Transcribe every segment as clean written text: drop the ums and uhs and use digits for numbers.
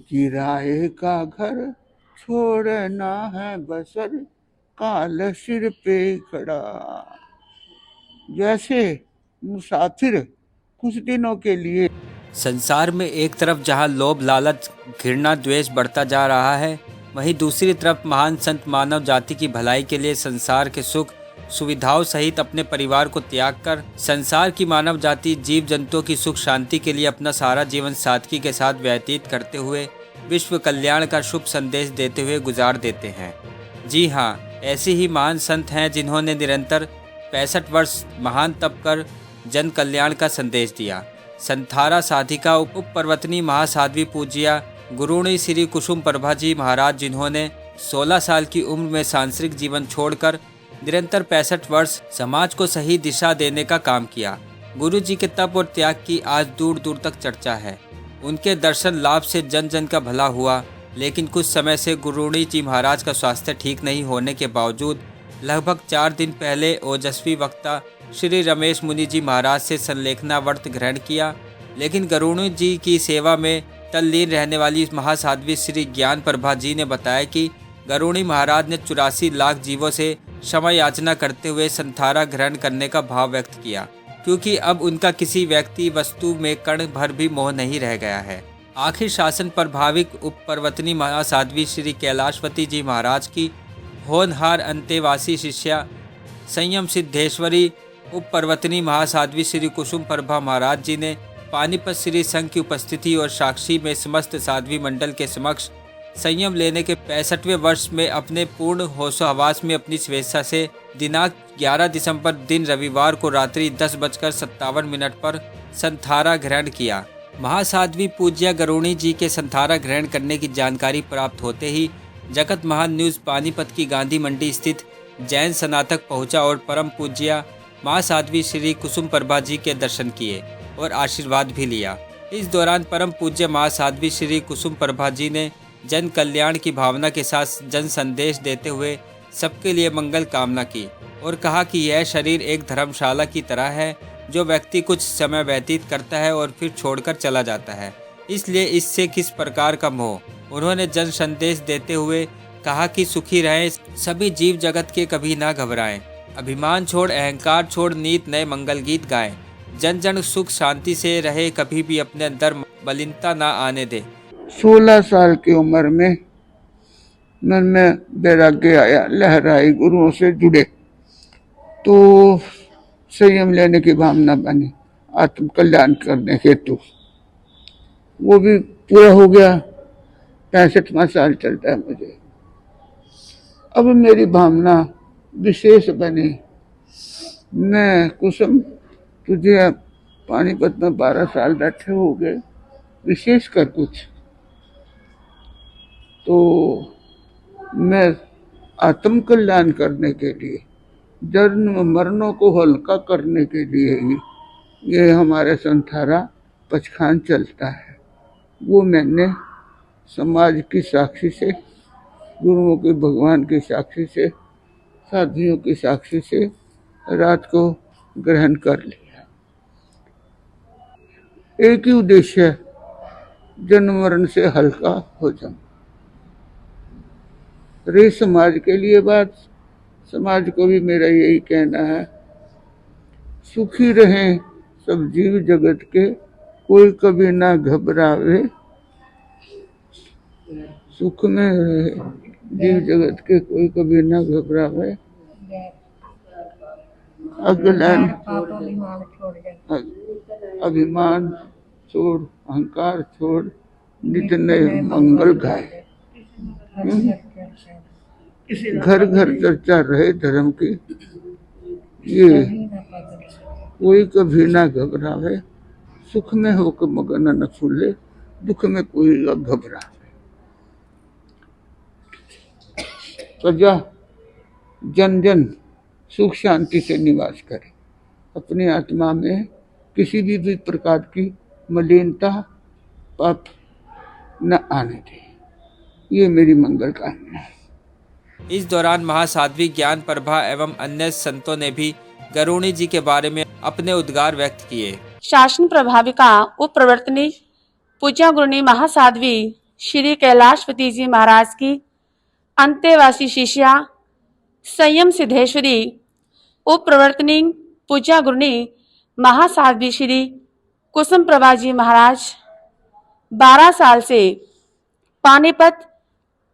किराए का घर छोड़ना है बसर, काल सिर पे खड़ा। जैसे मुसाफिर कुछ दिनों के लिए। संसार में एक तरफ जहां लोभ लालच घृणा द्वेष बढ़ता जा रहा है, वहीं दूसरी तरफ महान संत मानव जाति की भलाई के लिए संसार के सुख सुविधाओं सहित अपने परिवार को त्याग कर संसार की मानव जाति जीव जंतुओं की सुख शांति के लिए अपना सारा जीवन सादगी के साथ व्यतीत करते हुए विश्व कल्याण का शुभ संदेश देते हुए गुजार देते हैं। जी हाँ, ऐसे ही महान संत हैं जिन्होंने निरंतर 65 वर्ष महान तप कर जन कल्याण का संदेश दिया। संथारा साधिका उप पर्वतनी महासाध्वी पूज्या गुरुणी श्री कुसुम प्रभा जी महाराज, जिन्होंने 16 साल की उम्र में सांसारिक जीवन छोड़कर निरंतर 65 वर्ष समाज को सही दिशा देने का काम किया। गुरु जी के तप और त्याग की आज दूर दूर तक चर्चा है। उनके दर्शन लाभ से जन जन का भला हुआ, लेकिन कुछ समय से गुरुणी जी महाराज का स्वास्थ्य ठीक नहीं होने के बावजूद लगभग 4 दिन पहले ओजस्वी वक्ता श्री रमेश मुनि जी महाराज से संलेखना व्रत ग्रहण किया। लेकिन गुरुणी जी की सेवा में तल्लीन रहने वाली महासाध्वी श्री ज्ञान प्रभा जी ने बताया कि गुरुणी महाराज ने 84 लाख जीवों से क्षमा याचना करते हुए संथारा ग्रहण करने का भाव व्यक्त किया, क्योंकि अब उनका किसी व्यक्ति वस्तु में कण भर भी मोह नहीं रह गया है। आखिर शासन प्रभाविक उप पर्वतनी महासाध्वी श्री कैलाशवती जी महाराज की होनहार अंतेवासी शिष्या संयम सिद्धेश्वरी उप पर्वतनी महासाध्वी श्री कुसुम प्रभा महाराज जी ने पानीपत श्री संघ की उपस्थिति और साक्षी में समस्त साध्वी मंडल के समक्ष संयम लेने के 65वें वर्ष में अपने पूर्ण होशोहवास में अपनी स्वेच्छा से दिनांक 11 दिसंबर दिन रविवार को रात्रि 10:57 पर संथारा ग्रहण किया। महासाध्वी पूज्या गुरुणी जी के संथारा ग्रहण करने की जानकारी प्राप्त होते ही जगत महान न्यूज़ पानीपत की गांधी मंडी स्थित जैन स्नातक पहुंचा और परम पूज्या महासाध्वी श्री कुसुम प्रभा जी के दर्शन किए और आशीर्वाद भी लिया। इस दौरान परम पूज्य महासाध्वी श्री कुसुम प्रभा जी ने जन कल्याण की भावना के साथ जन संदेश देते हुए सबके लिए मंगल कामना की और कहा कि यह शरीर एक धर्मशाला की तरह है, जो व्यक्ति कुछ समय व्यतीत करता है और फिर छोड़कर चला जाता है, इसलिए इससे किस प्रकार का मोह। उन्होंने जन संदेश देते हुए कहा कि सुखी रहें सभी जीव जगत के, कभी ना घबराएं, अभिमान छोड़ अहंकार छोड़ नीत नए मंगल गीत गाएं, जन जन सुख शांति से रहे, कभी भी अपने अंदर मलिनता ना आने दे। 16 साल की उम्र में मन में वैराग्य आया, लहराई, गुरुओं से जुड़े तो संयम लेने की भावना बनी आत्म कल्याण करने हेतु। वो भी पूरा हो गया। 65वां साल चलता है मुझे। अब मेरी भावना विशेष बनी। मैं कुसुम, तुझे पानीपत में 12 साल बैठे हो गए, विशेष कर कुछ तो मैं आत्म कल्याण करने के लिए, जन्म मरणों को हल्का करने के लिए ही ये हमारे संथारा पचखान चलता है। वो मैंने समाज की साक्षी से, गुरुओं की, भगवान की साक्षी से, साधियों की साक्षी से रात को ग्रहण कर लिया। एक ही उद्देश्य है, जन्म मरण से हल्का हो जाऊं। रही समाज के लिए बात, समाज को भी मेरा यही कहना है, सुखी रहें सब जीव जगत के, कोई कभी ना घबरावे, सुख में रहे जीव जगत के, कोई कभी ना घबरावे, अज्ञान अभिमान छोड़, अहंकार छोड़, नित नए मंगल गाए। घर घर चर्चा रहे धर्म की, ये कोई कभी ना घबरावे, सुख में होकर मगन न फूले, दुख में कोई न घबरावे। प्रजा जन जन सुख शांति से निवास करे, अपनी आत्मा में किसी भी प्रकार की मलिनता पाप न आने दे। ये मेरी मंगल कामना है। इस दौरान महासाध्वी ज्ञान प्रभा एवं अन्य संतों ने भी गुरुणी जी के बारे में अपने उद्गार व्यक्त किए। शासन प्रभाविका उप प्रवर्तनी पूज्या गुरुणी महासाध्वी श्री कैलाशपति जी महाराज की अंतेवासी शिष्या संयम सिद्धेश्वरी उप प्रवर्तनी पूज्या गुरुनी महासाध्वी श्री कुसुम प्रभा जी महाराज 12 साल से पानीपत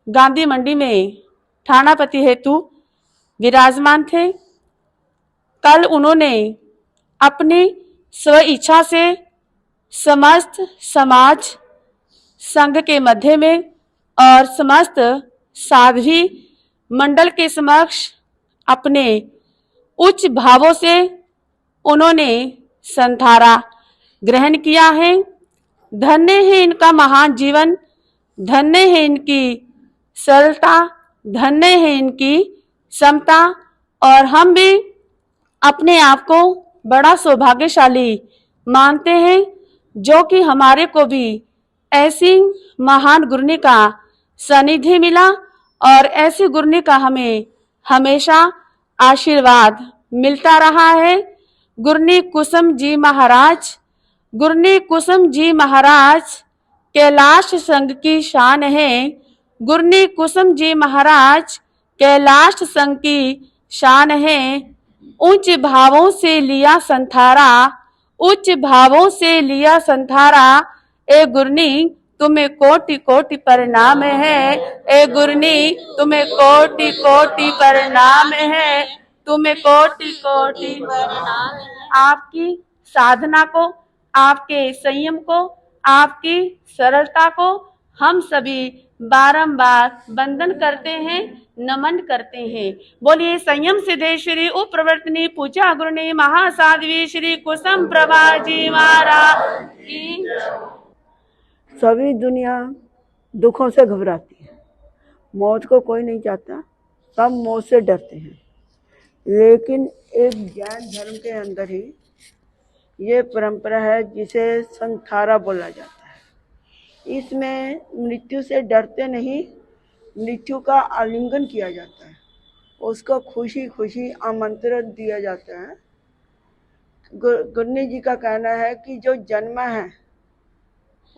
गांधी मंडी में थानापति हेतु विराजमान थे। कल उन्होंने अपनी स्व इच्छा से समस्त समाज संघ के मध्य में और समस्त साध्वी मंडल के समक्ष अपने उच्च भावों से उन्होंने संथारा ग्रहण किया है। धन्य है इनका महान जीवन, धन्य है इनकी सरलता, धन्य है इनकी समता। और हम भी अपने आप को बड़ा सौभाग्यशाली मानते हैं जो कि हमारे को भी ऐसी महान गुरुनी का सानिध्य मिला और ऐसी गुरुनी का हमें हमेशा आशीर्वाद मिलता रहा है। गुरुनी कुसुम जी महाराज, गुरुनी कुसुम जी महाराज कैलाश संघ की शान है। गुरुनी कुसुम जी महाराज कैलाश संघ की शान है। उच्च भावों से लिया संथारा, उच्च भावों से लिया संथारा। ए गुरुनी तुम्हें कोटि कोटि प्रणाम है। ए गुरुनी तुम्हें कोटि कोटि प्रणाम है। तुम्हें कोटि कोटि प्रणाम। आपकी साधना को, आपके संयम को, आपकी सरलता को हम सभी बारंबार वंदन करते हैं, नमन करते हैं। बोलिए संयम सिद्धेश्वरी उप प्रवर्तनी पूजा गुरुनी महासाध्वी श्री कुसुम प्रभा जी महाराज की। सभी दुनिया दुखों से घबराती है, मौत को कोई नहीं चाहता, सब मौत से डरते हैं। लेकिन एक जैन धर्म के अंदर ही ये परंपरा है जिसे संथारा बोला जाता है। इसमें मृत्यु से डरते नहीं, मृत्यु का आलिंगन किया जाता है, उसको खुशी खुशी आमंत्रण दिया जाता है। गुरुनी जी का कहना है कि जो जन्मा है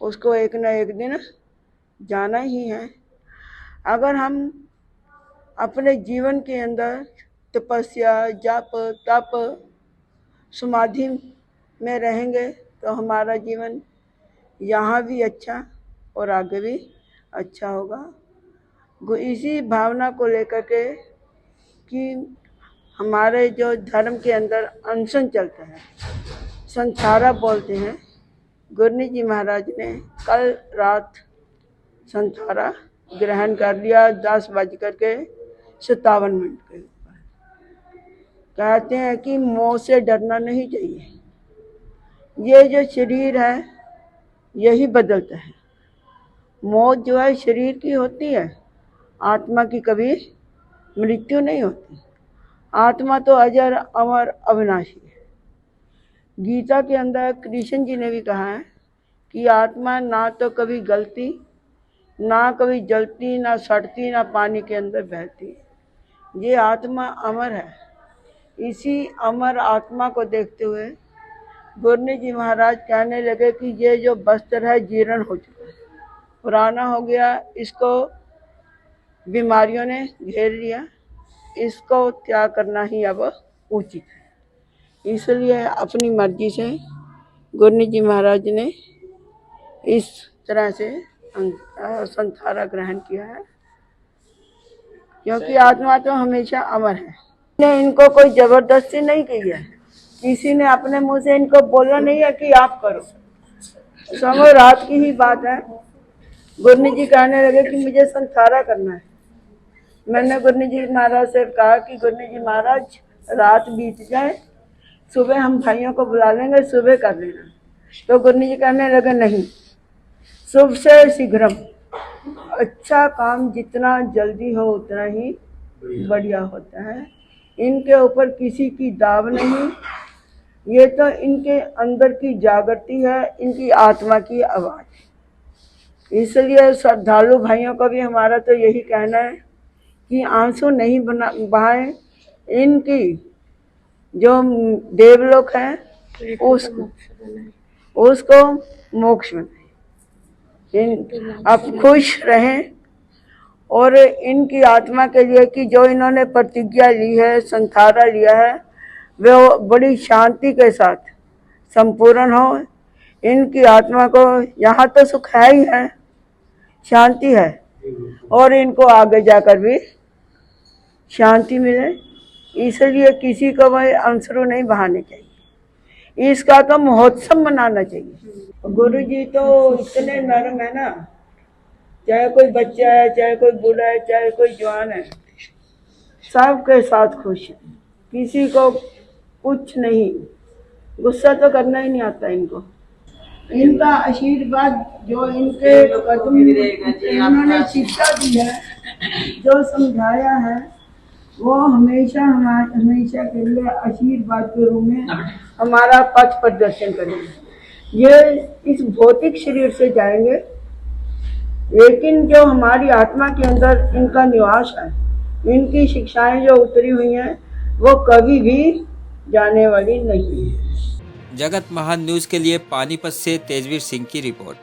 उसको एक न एक दिन जाना ही है। अगर हम अपने जीवन के अंदर तपस्या, जप, तप, समाधि में रहेंगे तो हमारा जीवन यहाँ भी अच्छा और आगे भी अच्छा होगा। इसी भावना को लेकर के कि हमारे जो धर्म के अंदर अनशन चलता है, संथारा बोलते हैं, गुरुनी जी महाराज ने कल रात संथारा ग्रहण कर लिया 10:57 के ऊपर। कहते हैं कि मौत से डरना नहीं चाहिए। ये जो शरीर है यही बदलता है। मौत जो है शरीर की होती है, आत्मा की कभी मृत्यु नहीं होती। आत्मा तो अजर अमर अविनाशी है। गीता के अंदर कृष्ण जी ने भी कहा है कि आत्मा ना तो कभी गलती, ना कभी जलती, ना सड़ती, ना पानी के अंदर बहती। ये आत्मा अमर है। इसी अमर आत्मा को देखते हुए गुरुनी जी महाराज कहने लगे कि ये जो वस्त्र है जीर्ण हो चुका है, पुराना हो गया, इसको बीमारियों ने घेर लिया, इसको त्याग करना ही अब उचित है। इसलिए अपनी मर्जी से गुरुनी जी महाराज ने इस तरह से संथारा ग्रहण किया है, क्योंकि आत्मा तो हमेशा अमर है। ने इनको कोई जबरदस्ती नहीं की है, किसी ने अपने मुंह से इनको बोला नहीं है कि आप करो। समय रात की ही बात है, गुरुनी जी कहने लगे कि मुझे संथारा करना है। मैंने गुरुनी जी महाराज से कहा कि गुरुनी जी महाराज रात बीत जाए, सुबह हम भाइयों को बुला लेंगे, सुबह कर लेना। तो गुरुनी जी कहने लगे नहीं, शुभ से शीघ्रम, अच्छा काम जितना जल्दी हो उतना ही बढ़िया होता है। इनके ऊपर किसी की दाव नहीं, ये तो इनके अंदर की जागृति है, इनकी आत्मा की आवाज़। इसलिए श्रद्धालु भाइयों का भी हमारा तो यही कहना है कि आंसू नहीं बहाएं। इनकी जो देवलोक है उसको मोक्ष बनाए। आप खुश रहें और इनकी आत्मा के लिए कि जो इन्होंने प्रतिज्ञा ली है, संथारा लिया है, वो बड़ी शांति के साथ संपूर्ण हो। इनकी आत्मा को यहाँ तो सुख है ही है, शांति है, और इनको आगे जाकर भी शांति मिले। इसलिए किसी को वह आंसू नहीं बहाने चाहिए, इसका तो महोत्सव मनाना चाहिए। गुरु जी तो इतने नरम है ना, चाहे कोई बच्चा है, चाहे कोई बूढ़ा है, चाहे कोई जवान है, सबके साथ खुश है, किसी को कुछ नहीं, गुस्सा तो करना ही नहीं आता इनको। इनका आशीर्वाद जो इनके कदम इन्होंने शिक्षा दी है, जो समझाया है, वो हमेशा हमेशा के लिए आशीर्वाद के रूप में हमारा पथ प्रदर्शन करेंगे। ये इस भौतिक शरीर से जाएंगे, लेकिन जो हमारी आत्मा के अंदर इनका निवास है, इनकी शिक्षाएं जो उतरी हुई हैं, वो कभी भी जाने वाली नहीं है। जगत महान न्यूज़ के लिए पानीपत से तेजवीर सिंह की रिपोर्ट।